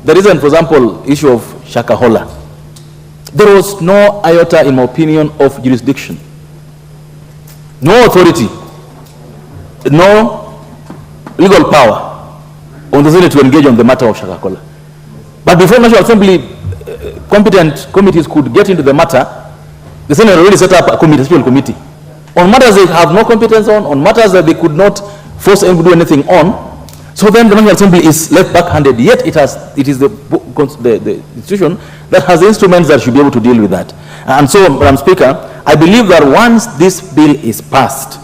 the reason, for example, issue of Shakahola, there was no iota, in my opinion, of jurisdiction. No authority, no legal power on the Senate to engage on the matter of Shakahola. But before National Assembly, competent committees could get into the matter, the Senate already set up a committee, special committee. On matters they have no competence on matters that they could not force anyone to do anything on. So then the National Assembly is left backhanded, yet it is the institution that has the instruments that should be able to deal with that. And so, Madam Speaker, I believe that once this bill is passed,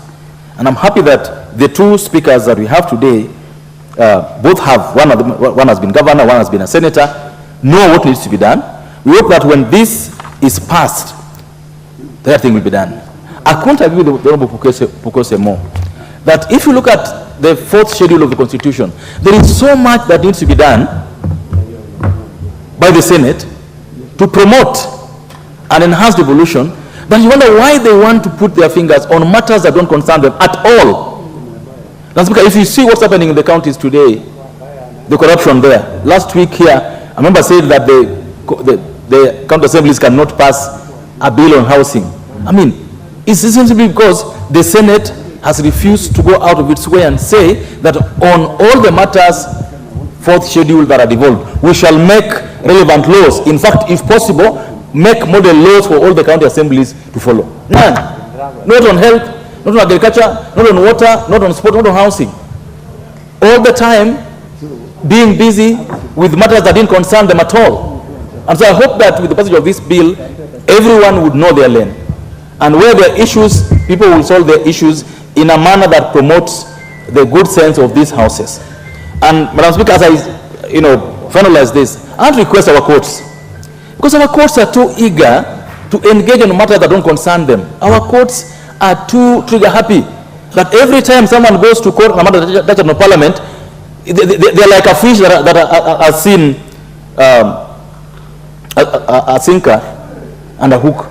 and I'm happy that the two speakers that we have today, both have, one has been governor, one has been a senator, know what needs to be done. We hope that when this is passed, the other thing will be done. I can't agree with the Honorable Pukose more, that if you look at the fourth schedule of the Constitution, there is so much that needs to be done by the Senate to promote and enhance devolution, that you wonder why they want to put their fingers on matters that don't concern them at all. That's because if you see what's happening in the counties today, the corruption there. Last week here, I remember saying that the county assemblies cannot pass a bill on housing. I mean, it's essentially because the Senate has refused to go out of its way and say that on all the matters fourth schedule that are devolved, we shall make relevant laws. In fact, if possible, make model laws for all the county assemblies to follow. None. Not on health, not on agriculture, not on water, not on sport, not on housing. All the time being busy with matters that didn't concern them at all. And so I hope that with the passage of this bill, everyone would know their lane. And where there are issues, people will solve their issues in a manner that promotes the good sense of these houses. And Madam Speaker, as I finalize this, I want to request our courts, because our courts are too eager to engage in matters that don't concern them. Our courts are too trigger happy that every time someone goes to court in a matter that touches on Parliament, they're like a fish that are seen a sinker and a hook.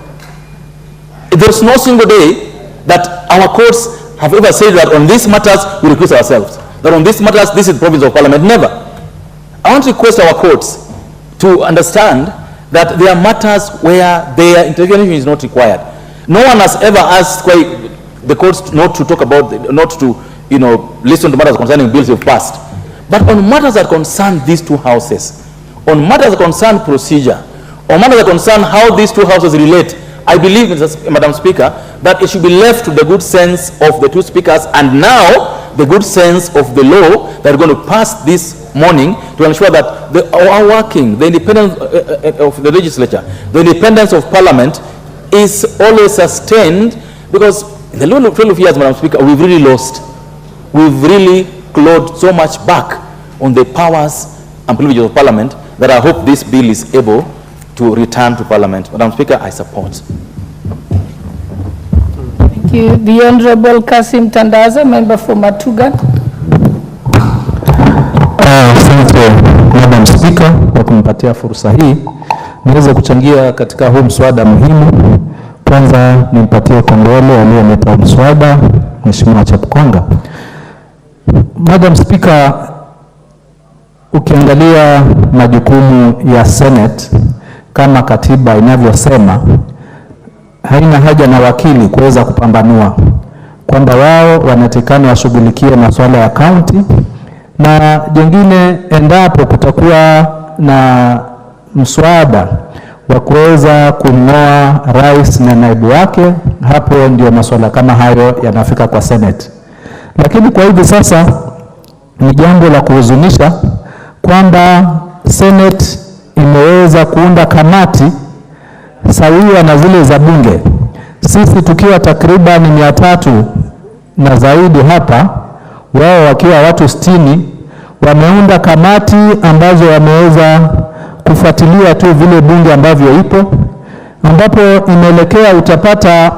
There's no single day that our courts have ever said that on these matters we recuse ourselves, that on these matters this is the province of Parliament. Never. I want to request our courts to understand that there are matters where their intervention is not required. No one has ever asked the courts not to talk about, not to listen to matters concerning bills you've passed. But on matters that concern these two houses, on matters that concern procedure, on matters that concern how these two houses relate, I believe, Madam Speaker, that it should be left to the good sense of the two speakers and now the good sense of the law that are going to pass this morning to ensure that our working, the independence of the legislature, the independence of Parliament is always sustained, because in the last 12 years, Madam Speaker, we've really lost. We've really clawed so much back on the powers and privileges of Parliament that I hope this bill is able to return to Parliament. Madam Speaker, I support. Thank you. The Honorable Kasim Tandaza, member for Matuga. Asante Madam Speaker kwa kunipatia fursa hii niweze kuchangia katika huu mswada muhimu. Kwanza nimpatie kongole aliyeleta mswada Mheshimiwa Chapkonga. Madam Speaker, ukiangalia majukumu ya Senate kama katiba inavyosema, haina haja na wakili kuweza kupambanua kwamba wao wanatakana washughulikie masuala ya county, na jingine endapo kutakuwa na mswada wa kuweza kumng'oa rais na naibu wake, hapo ndio masuala kama hayo yanafika kwa Senate. Lakini kwa hivi sasa ni jambo la kuhuzunisha kwamba Senate imeweza kuunda kamati sawia na zile za bunge. Sisi tukiwa takriban 300 na zaidi hapa, wao wakiwa watu 60, wameunda kamati ambazo wameweza kufuatilia tu vile bunge ambavyo ipo, ambapo imeelekea utapata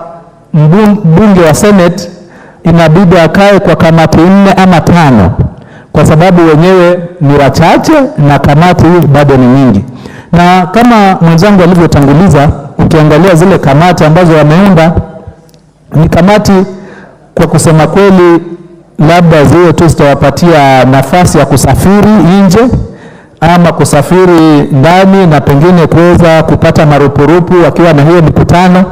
bunge wa Senate inabidi akae kwa kamati 4 ama 5, kwa sababu wenyewe ni wachache na kamati bado ni nyingi. Na kama mwenzangu alivyotanguliza, ukiangalia zile kamati ambazo wameunda, ni kamati kwa kusema kweli labda ziwe tu zitawapatia nafasi ya kusafiri nje, ama kusafiri ndani na pengine kuweza kupata marupurupu wakiwa na hiyo mikutano.